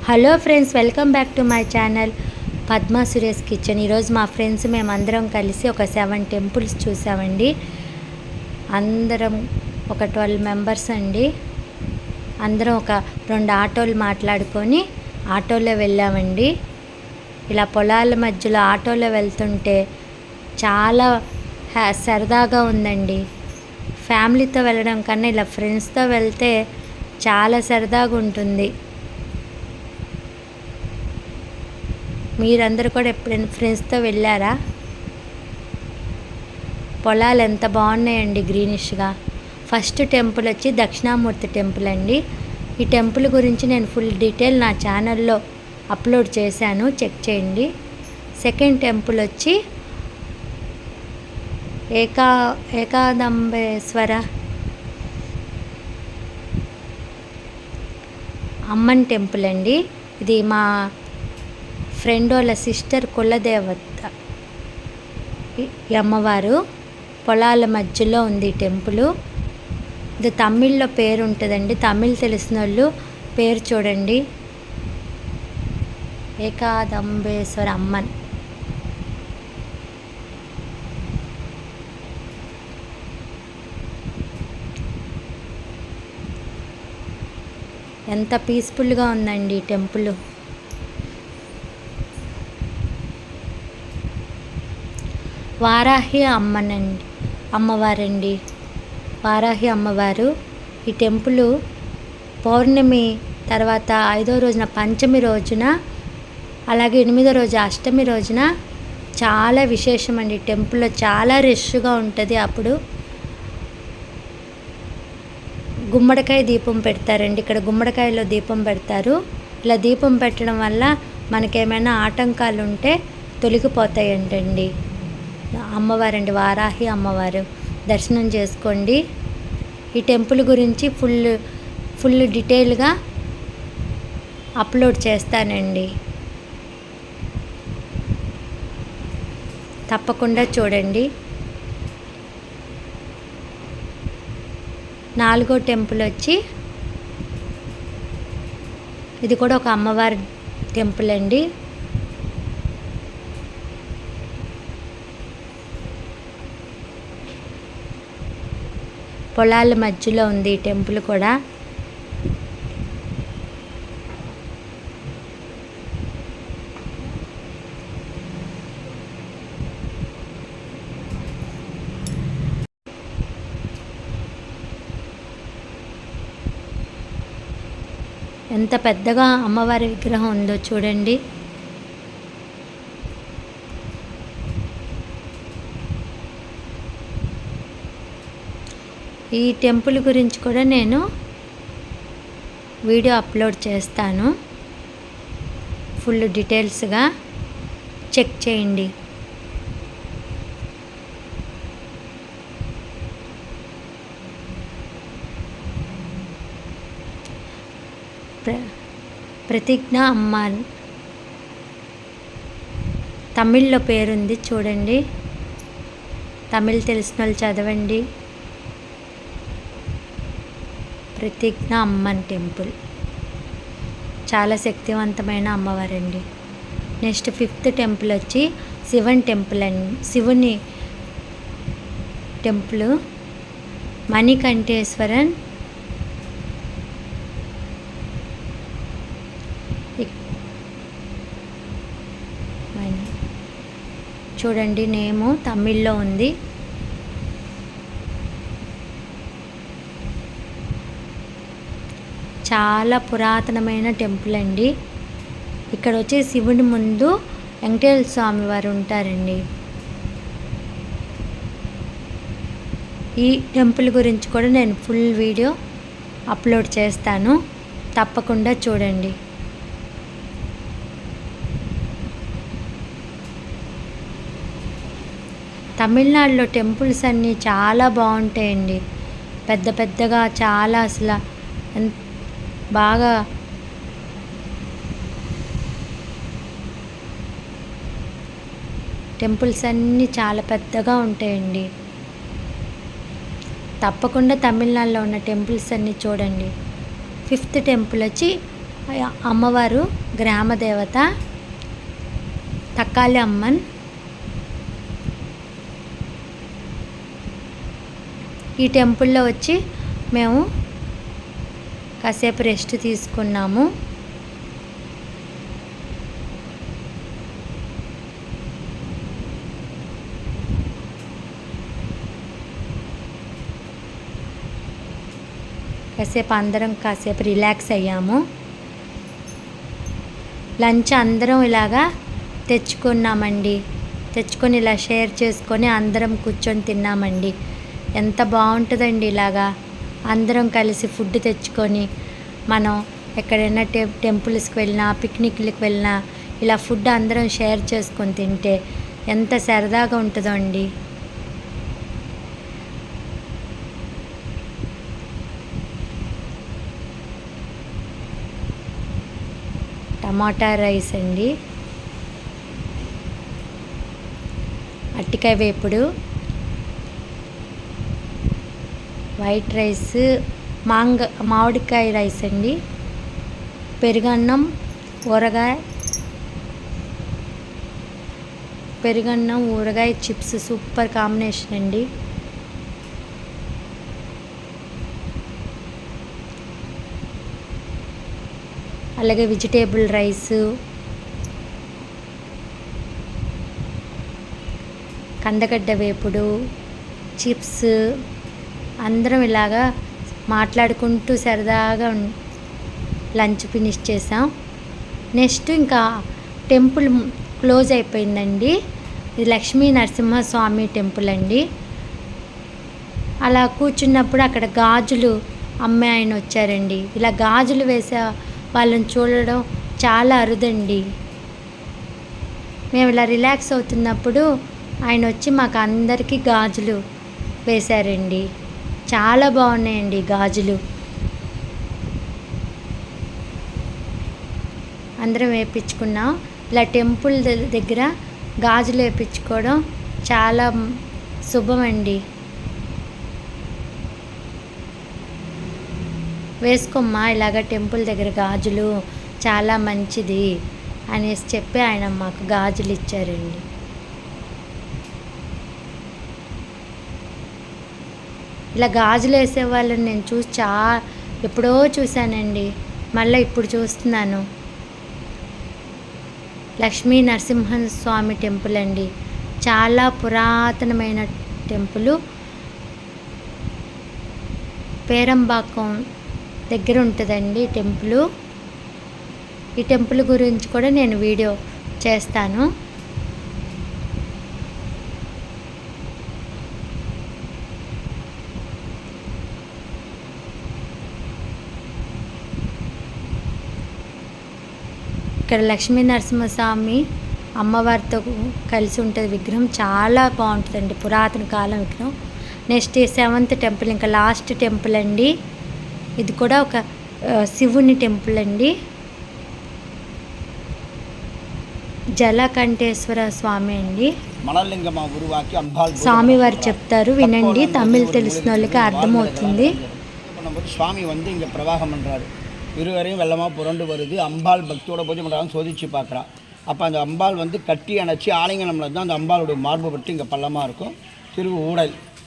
Hello friends, welcome back to my channel Padma Suresh kitchen. ఈరోజు మా friends మేమందరం కలిసి ఒక 7 టెంపుల్స్ చూసామండి. అందరం ఒక 12 మెంబర్స్ అండి. అందరం ఒక 2 ఆటోలు మాట్లాడుకొని ఆటోలో వెళ్ళామండి. ఇలా పొలాల మధ్యలో ఆటోలో వెళ్తుంటే చాలా సరదాగా ఉందండి. ఫ్యామిలీతో వెళ్ళడం కన్నా ఇలా ఫ్రెండ్స్తో వెళ్తే చాలా సరదాగా ఉంటుంది. మీరందరూ కూడా ఎప్పుడైనా ఫ్రెండ్స్తో వెళ్ళారా? పొలాలు ఎంత బాగున్నాయండి, గ్రీనిష్గా. ఫస్ట్ టెంపుల్ వచ్చి దక్షిణామూర్తి టెంపుల్ అండి. ఈ టెంపుల్ గురించి నేను ఫుల్ డీటెయిల్ నా ఛానల్లో అప్లోడ్ చేశాను, చెక్ చేయండి. సెకండ్ టెంపుల్ వచ్చి ఏకాదంబేశ్వర అమ్మన్ టెంపుల్ అండి. ఇది మా ఫ్రెండ్ వాళ్ళ సిస్టర్ కులదేవత ఈ అమ్మవారు. పొలాల మధ్యలో ఉంది టెంపుల్. ఇది తమిళ్లో పేరు ఉంటుందండి. తమిళ్ తెలిసిన వాళ్ళు పేరు చూడండి, ఏకాదంబేశ్వర అమ్మన్. ఎంత పీస్ఫుల్గా ఉందండి ఈ టెంపుల్. వారాహి అమ్మవారండి. వారాహి అమ్మవారు. ఈ టెంపుల్ పౌర్ణమి తర్వాత 5వ రోజున పంచమి రోజున, అలాగే 8వ రోజు అష్టమి రోజున చాలా విశేషమండి. టెంపుల్లో చాలా రష్గా ఉంటుంది. అప్పుడు గుమ్మడికాయ దీపం పెడతారండి. ఇక్కడ గుమ్మడికాయలో దీపం పెడతారు. ఇలా దీపం పెట్టడం వల్ల మనకేమైనా ఆటంకాలు ఉంటే తొలగిపోతాయంటండి. అమ్మవారండి, వారాహి అమ్మవారు. దర్శనం చేసుకోండి. ఈ టెంపుల్ గురించి ఫుల్ డీటెయిల్గా అప్లోడ్ చేస్తానండి, తప్పకుండా చూడండి. 4వ టెంపుల్ వచ్చి ఇది కూడా ఒక అమ్మవారి టెంపుల్ అండి. పొలాల మధ్యలో ఉంది ఈ టెంపుల్ కూడా. ఎంత పెద్దగా అమ్మవారి విగ్రహం ఉందో చూడండి. ఈ టెంపుల్ గురించి కూడా నేను వీడియో అప్లోడ్ చేస్తాను, ఫుల్ డీటెయిల్స్గా చెక్ చేయండి. ప్రతిజ్ఞ అమ్మన్ తమిళ్లో పేరుంది చూడండి. తమిళ్ తెలిసిన వాళ్ళు చదవండి. ప్రతిజ్ఞ అమ్మన్ టెంపుల్ చాలా శక్తివంతమైన అమ్మవారండి. నెక్స్ట్ 5th టెంపుల్ వచ్చి శివన్ టెంపుల్ అండి. శివుని టెంపుల్ మణికంఠేశ్వరన్. చూడండి, నేము తమిళ్లో ఉంది. చాలా పురాతనమైన టెంపుల్ అండి. ఇక్కడ వచ్చి శివుని ముందు వెంకటేశ్వర స్వామి వారు ఉంటారండి. ఈ టెంపుల్ గురించి కూడా నేను ఫుల్ వీడియో అప్లోడ్ చేస్తాను, తప్పకుండా చూడండి. తమిళనాడులో టెంపుల్స్ అన్నీ చాలా బాగుంటాయండి. పెద్ద పెద్దగా చాలా అసలు బాగా టెంపుల్స్ అన్నీ చాలా పెద్దగా ఉంటాయండి. తప్పకుండా తమిళనాడులో ఉన్న టెంపుల్స్ అన్నీ చూడండి. 5th టెంపుల్ వచ్చి అమ్మవారు గ్రామ దేవత తక్కాలి అమ్మన్. ఈ టెంపుల్లో వచ్చి మేము కాసేపు రెస్ట్ తీసుకున్నాము. కాసేపు అందరం రిలాక్స్ అయ్యాము. లంచ్ అందరం ఇలాగా తెచ్చుకొని ఇలా షేర్ చేసుకొని అందరం కూర్చొని తిన్నామండి. ఎంత బాగుంటుందండి ఇలాగా అందరం కలిసి ఫుడ్ తెచ్చుకొని మనం ఎక్కడైనా టెంపుల్స్కి వెళ్ళినా పిక్నిక్లకు వెళ్ళినా ఇలా ఫుడ్ అందరం షేర్ చేసుకొని తింటే ఎంత సరదాగా ఉంటుందో అండి. టమాటా రైస్ అండి, అరటికాయ వేపుడు, వైట్ రైస్, మామిడికాయ రైస్ అండి, పెరుగన్నం, ఊరగాయ చిప్స్ సూపర్ కాంబినేషన్ అండి. అలాగే వెజిటేబుల్ రైసు, కందగడ్డ వేపుడు, చిప్స్, అందరం ఇలాగా మాట్లాడుకుంటూ సరదాగా లంచ్ ఫినిష్ చేసాం. నెక్స్ట్ ఇంకా టెంపుల్ క్లోజ్ అయిపోయిందండి. ఇది లక్ష్మీ నరసింహస్వామి టెంపుల్ అండి. అలా కూర్చున్నప్పుడు అక్కడ గాజులు అమ్మే ఆయన వచ్చారండి. ఇలా గాజులు వేసే వాళ్ళని చూడడం చాలా అరుదండి. మేము ఇలా రిలాక్స్ అవుతున్నప్పుడు ఆయన వచ్చి మాకు అందరికీ గాజులు వేశారండి. చాలా బాగున్నాయండి గాజులు. అందరం వేయించుకున్నాం. ఇలా టెంపుల్ దగ్గర గాజులు వేయించుకోవడం చాలా శుభమండి. వేసుకోమ్మా ఇలాగ టెంపుల్ దగ్గర గాజులు చాలా మంచిది అనేసి చెప్పి ఆయన మాకు గాజులు ఇచ్చారండి. ఇలా గాజులు వేసే వాళ్ళని నేను ఎప్పుడో చూశానండి, మళ్ళీ ఇప్పుడు చూస్తున్నాను. లక్ష్మీ నరసింహస్వామి టెంపుల్ అండి, చాలా పురాతనమైన టెంపుల్. పేరంబాకం దగ్గర ఉంటుందండి టెంపుల్. ఈ టెంపుల్ గురించి కూడా నేను వీడియో చేస్తాను. ఇక్కడ లక్ష్మీ నరసింహస్వామి అమ్మవారితో కలిసి ఉంటుంది విగ్రహం. చాలా బాగుంటుందండి, పురాతన కాలం విగ్రహం. నెక్స్ట్ 7th టెంపుల్, ఇంకా లాస్ట్ టెంపుల్ అండి. ఇది కూడా ఒక శివుని టెంపుల్ అండి. జలకంఠేశ్వర స్వామి అండి. స్వామివారు చెప్తారు, వినండి. తమిళ్ తెలిసిన వాళ్ళకి అర్థమవుతుంది. சுவாமி வந்து இங்கே பிரவாகம் பண்ணுறாரு. இருவரையும் வெள்ளமாக புரண்டு வருது. அம்பாள் பக்தியோட பூஜை பண்ணுறாங்க, சோதிச்சு பார்க்குறா. அப்போ அந்த அம்பாள் வந்து கட்டி அணைச்சி ஆலிங்கனம்ல தான் அந்த அம்பாளுடைய மார்பு பட்டு இங்கே பள்ளமாக இருக்கும்.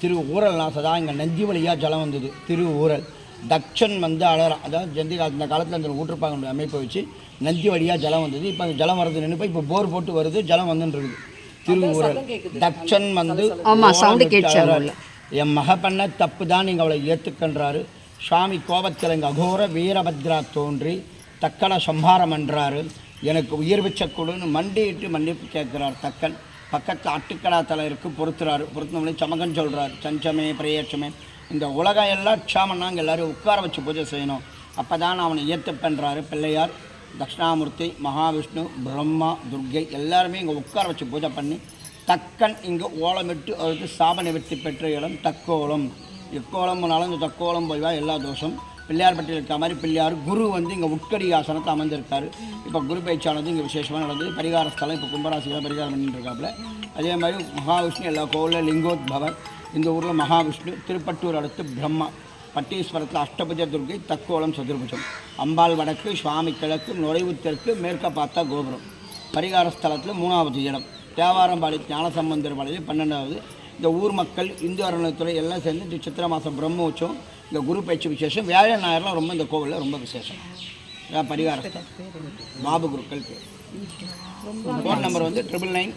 திருவூரல்னா சதா இங்கே நந்தி வழியாக ஜலம் வந்தது. திருவூரல் தக்ஷன் வந்து அழறான். அதாவது ஜந்தி அந்த காலத்தில் அந்த ஊற்றுப்பாங்க அமைப்பை வச்சு நந்தி வழியாக ஜலம் வந்தது. இப்போ அந்த ஜலம் வரது நின்று இப்போ போர் போட்டு வருது, ஜலம் வந்துருக்குது. திருவூரல் தக்ஷன் வந்து என் மக பண்ண தப்பு தான் நீங்கள் அவளை ஏற்றுக்கன்றாரு. சுவாமி கோபத்தில் எங்கள் அகோர வீரபத்ரா தோன்றி தக்கனை சம்ஹாரம் என்றாரு. எனக்கு உயிர் பிச்சை கொடுன்னு மண்டிட்டு மன்னிப்பு கேட்குறார் தக்கன். பக்கத்தில் அட்டுக்கடா தலை இருக்குது, பொறுத்தவங்களே சமகன் சொல்கிறார். சஞ்சமே பிரேட்சமே இந்த உலகம் எல்லாம் க்ஷாமன்னாங்க எல்லோரும் உட்கார வச்சு பூஜை செய்யணும். அப்போ தான் அவனை ஏற்றுப்பண்றாரு. பிள்ளையார், தட்சிணாமூர்த்தி, மகாவிஷ்ணு, பிரம்மா, துர்கை எல்லாருமே இங்கே உட்கார வச்சு பூஜை பண்ணி தக்கன் இங்கே ஓலமிட்டு அதுக்கு சாப நிவர்த்தி பெற்ற இடம் தக்கோலம். எக்கோலம் போனாலும் இந்த தக்கோலம் போய்வா எல்லா தோஷம். பிள்ளையார் பட்டியில் இருக்க மாதிரி பிள்ளையார் குரு வந்து இங்கே உட்கடி ஆசனத்தை அமர்ந்திருக்காரு. இப்போ குரு பயிற்சியானது இங்கே விசேஷமாக நடந்தது. பரிகார ஸ்தலம் இப்போ கும்பராசியில் பரிகாரம் பண்ணிட்டுருக்காப்புல. அதே மாதிரி மகாவிஷ்ணு எல்லா கோவிலில் லிங்கோத்பவர். இந்த ஊரில் மகாவிஷ்ணு. திருப்பட்டூர் அடுத்து பிரம்மா. பட்டீஸ்வரத்தில் அஷ்டபுஜ துர்க்கை, தக்கோலம் சதுர்புஜம், அம்பாள் வடக்கு, சுவாமி கிழக்கு, நுழைவு தெற்கு, மேற்க பார்த்தா கோபுரம். பரிகார ஸ்தலத்தில் 3வது இடம். தேவாரம்பாடி ஞானசம்பந்தர் பாளையம் 12வது. இந்த ஊர் மக்கள், இந்து அறநிலையத்துறை எல்லாம் சேர்ந்து இந்த சித்திரை மாதம் பிரம்மோற்சவம், இந்த குரு பயிற்சி விசேஷம், வியாழன் ஞாயிறுலாம் ரொம்ப இந்த கோவிலில் ரொம்ப விசேஷம். பரிகார ஸ்தலம் பாபு குருக்கள் பேர். ஃபோன் நம்பர் வந்து 999.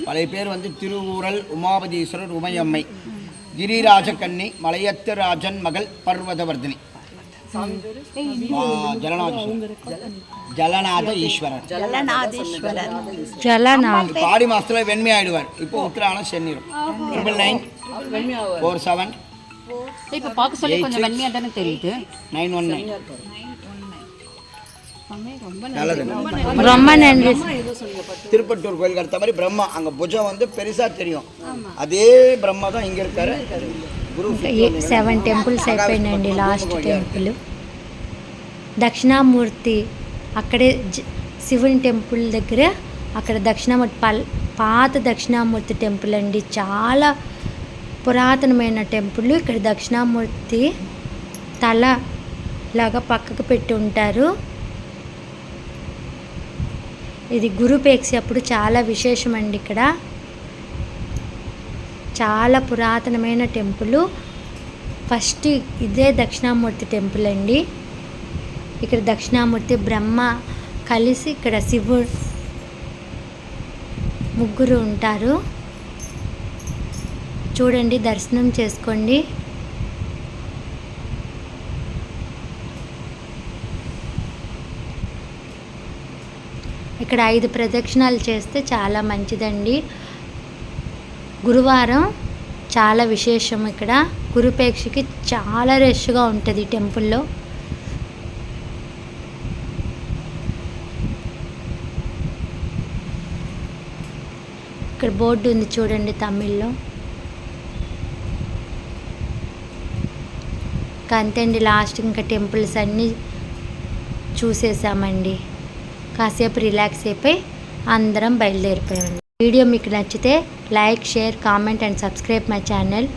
பழைய பேர் வந்து திருவூரல் உமாபதீஸ்வரர் உமையம்மை, கிரிராஜ கன்னி, மலையத்து ராஜன் மகள், பர்வதவர்தினி, ஜலநாத ஈஸ்வரர். பாடி மாசத்துல வெண்மை ஆயிடுவார். இப்போ உத்திராணம் சென்னிரும். 9947 இப்போ பார்க்க சொல்லி கொஞ்சம் வெண்மையா தானே தெரியுது. 919. ரொம்ப நன்றி. திருப்பட்டூர் கோயிலுக்கு அடுத்த மாதிரி பிரம்மா, அங்கே புஜம் வந்து பெருசாக தெரியும். அதே பிரம்மா தான் இங்கே இருக்காரு. గురు 7 టెంపుల్స్ అయిపోయినాయండి. లాస్ట్ టెంపుల్ దక్షిణామూర్తి, అక్కడే శివుని టెంపుల్ దగ్గర అక్కడ దక్షిణామూర్తి పాత దక్షిణామూర్తి టెంపుల్ అండి. చాలా పురాతనమైన టెంపుల్. ఇక్కడ దక్షిణామూర్తి తల లాగా పక్కకు పెట్టి ఉంటారు. ఇది గురుపేక్ష అప్పుడు చాలా విశేషమండి. ఇక్కడ చాలా పురాతనమైన టెంపుల్. ఫస్ట్ ఇదే దక్షిణామూర్తి టెంపుల్ అండి. ఇక్కడ దక్షిణామూర్తి బ్రహ్మ కలిసి ఇక్కడ శివుడు ముగ్గురు ఉంటారు. చూడండి, దర్శనం చేసుకోండి. ఇక్కడ 5 ప్రదక్షిణాలు చేస్తే చాలా మంచిదండి. గురువారం చాలా విశేషం. ఇక్కడ గురుపేక్షకి చాలా రష్గా ఉంటుంది టెంపుల్లో. ఇక్కడ బోర్డు ఉంది చూడండి తమిళ్లో. ఇంకా అంతే అండి. లాస్ట్ ఇంకా టెంపుల్స్ అన్నీ చూసేసామండి. కాసేపు రిలాక్స్ అయిపోయి అందరం బయలుదేరిపోయామండి. వీడియో మీకు నచ్చితే like, share, comment and subscribe my channel.